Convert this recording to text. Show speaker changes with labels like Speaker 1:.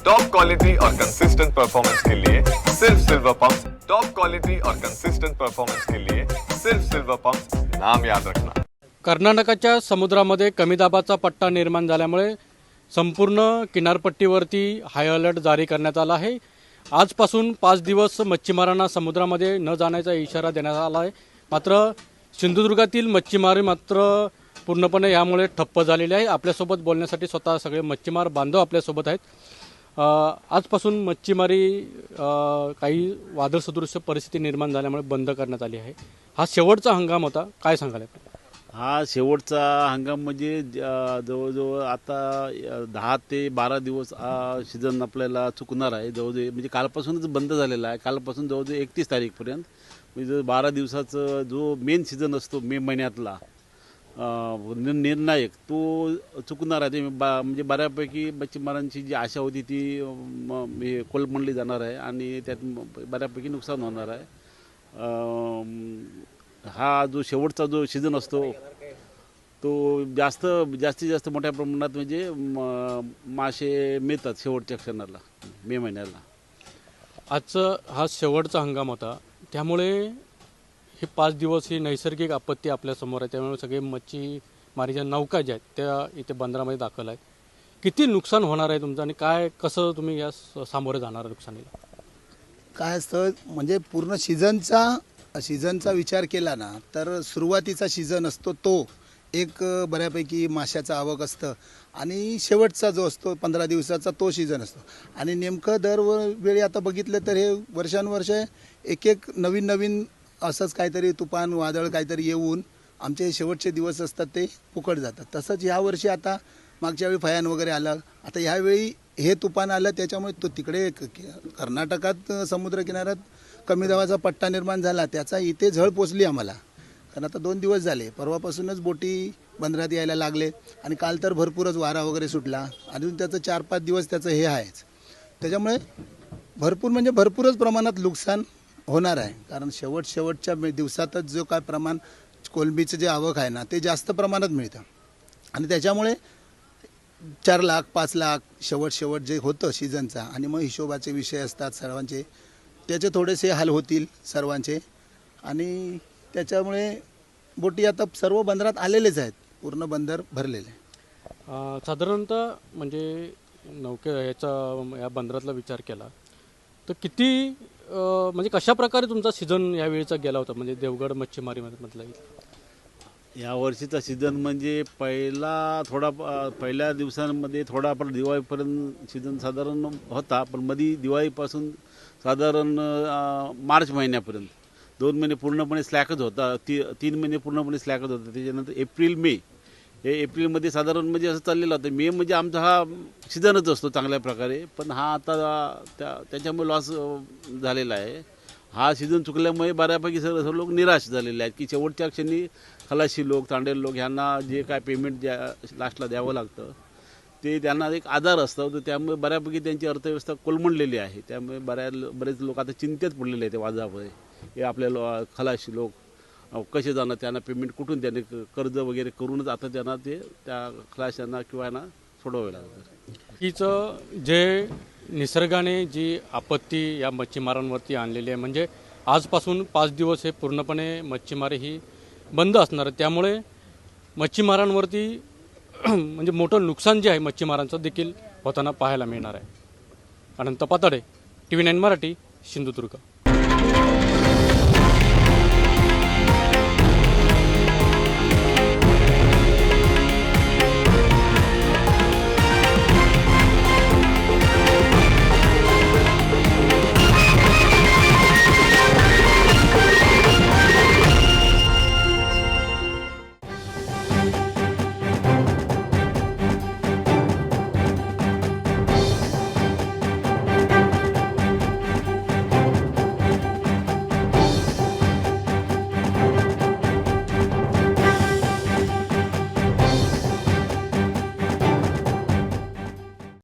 Speaker 1: Top quality और consistent performance के लिए सिर्फ सिल्वर पंप। टॉप क्वालिटी और कंसिस्टेंट परफॉर्मेंस के लिए सिर्फ सिल्वर पंप, नाम याद रखना।
Speaker 2: कर्नाटकाच्या समुद्रामध्ये कमी दाबाचा पट्टा निर्माण झाल्यामुळे संपूर्ण किनारपट्टीवरती हाय अलर्ट जारी करण्यात आला आहे। आजपासून 5 दिवस मच्छीमारांना समुद्रामध्ये न जाण्याचा इशारा देण्यात आला आहे। मात्र सिंधुदुर्गातील मच्छीमारी मात्र पूर्णपणे यामुळे ठप्प झालेले आहे। आपल्यासोबत बोलण्यासाठी स्वतः सगळे मच्छीमार बांधव आपल्यासोबत आहेत। आजपासून मच्छीमारी काही वादळसदृश परिस्थिती निर्माण झाल्यामुळे बंद करण्यात आली आहे। हा शेवटचा हंगाम होता, काय सांगाल?
Speaker 3: हा शेवटचा हंगाम म्हणजे जवळजवळ आता 10 ते 12 दिवस सीझन आपल्याला चुकणार आहे। जवळजवळ म्हणजे कालपासूनच बंद झालेला आहे। कालपासून जवळजवळ 31 तारीखपर्यंत म्हणजे 12 दिवसाचा जो मेन सीझन असतो मे महिन्यातला निर्णायक तो चुकणार आहे। म्हणजे बऱ्यापैकी मच्छीमारांची जी आशा होती ती कोलमडली जाणार आहे आणि त्यात बऱ्यापैकी नुकसान होणार आहे। हा जो शेवटचा जो सीझन असतो तो जास्तीत जास्त मोठ्या प्रमाणात म्हणजे मासे मिळतात शेवटच्या क्षणाला मे महिन्याला।
Speaker 2: आजचा हा शेवटचा हंगाम होता, त्यामुळे हे 5 दिवस ही नैसर्गिक आपत्ती आपल्यासमोर आहे। त्यामुळे सगळे मच्छीमारीच्या नौका ज्या आहेत त्या इथे बंदरामध्ये दाखल आहेत। किती नुकसान होणार आहे तुमचं आणि काय कसं तुम्ही या सामोरे जाणार नुकसानीला?
Speaker 4: काय असतं म्हणजे पूर्ण सीझनचा विचार केला ना तर सुरुवातीचा सीझन असतो तो एक बऱ्यापैकी माशाचं आवक असतं आणि शेवटचा जो असतो 15 दिवसाचा तो सीझन असतो। आणि नेमकं दरवेळी आता बघितलं तर हे वर्षानुवर्ष एक नवीन असंच काहीतरी तुफान वादळ काहीतरी येऊन आमचे शेवटचे दिवस असतात ते फुकट जातात। तसंच ह्यावर्षी आता मागच्या वेळी फयान वगैरे आलं, आता ह्यावेळी हे तुफान आलं त्याच्यामुळे तो तिकडे कर्नाटकात समुद्रकिनाऱ्यात कमी दाबाचा पट्टा निर्माण झाला, त्याचा इथे झळ पोचली आम्हाला। कारण आता 2 दिवस झाले, परवापासूनच बोटी बंदरात यायला लागले आणि काल तर भरपूरच वारा वगैरे सुटला। अजून त्याचं 4-5 दिवस त्याचं हे आहेच, त्याच्यामुळे भरपूरच प्रमाणात नुकसान होणार आहे। कारण शेवटच्या दिवसातच जो काय प्रमाण कोलंबीचं जे आवक आहे ना ते जास्त प्रमाणात मिळतं आणि त्याच्यामुळे 4 लाख 5 लाख शेवट जे होतं सीझनचा आणि मग हिशोबाचे विषय असतात सर्वांचे, त्याचे थोडेसे हाल होतील सर्वांचे आणि त्याच्यामुळे बोटी आता सर्व बंदरात आलेलेच आहेत, पूर्ण बंदर भरलेले आहे।
Speaker 2: साधारणतः म्हणजे या बंदरातला विचार केला तर किती म्हणजे कशा प्रकारे तुमचा सीझन यावेळीचा गेला होता? म्हणजे देवगड मच्छीमारीमध्ये म्हटलं
Speaker 3: या वर्षीचा सीझन म्हणजे पहिल्या दिवसांमध्ये थोडाफार दिवाळीपर्यंत सीझन साधारण होता, पण मध्ये दिवाळीपासून साधारण मार्च महिन्यापर्यंत 2 महिने पूर्णपणे स्लॅकच होता, 3 महिने पूर्णपणे स्लॅकच होता। त्याच्यानंतर एप्रिल मे हे एप्रिलमध्ये साधारण म्हणजे असं चाललेलं होतं। मे म्हणजे आमचा हा सीझनच असतो चांगल्या प्रकारे, पण हा आता त्याच्यामुळे लॉस झालेला आहे। हा सीझन चुकल्यामुळे बऱ्यापैकी सर्व लोक निराश झालेले आहेत की शेवटच्या क्षणी खलाशी लोक तांडेल लोक ह्यांना जे काय पेमेंट लास्टला द्यावं लागतं ते त्यांना एक आधार असतं, तर त्यामुळे बऱ्यापैकी त्यांची अर्थव्यवस्था कोलमडलेली आहे। त्यामुळे बरेच लोक आता चिंतेत पडलेले आहेत वादामुळे। हे आपल्या खलाशी लोक कसे जाणार, त्यांना पेमेंट कुठून त्यांनी कर्ज वगैरे करूनच आता त्यांना त्या खलाशांना किंवा यांना सोडवावे लागतं।
Speaker 2: हीचं जे निसर्गाने जी आपत्ती या मच्छीमारांवरती आणलेली आहे, म्हणजे आजपासून 5 दिवस हे पूर्णपणे मच्छीमारी ही बंद असणार आहे। त्यामुळे मच्छीमारांवरती म्हणजे मोठं नुकसान जे आहे मच्छीमारांचं देखील होताना पाहायला मिळणार आहे। अनंत पातळे, TV9 मराठी, सिंधुदुर्ग।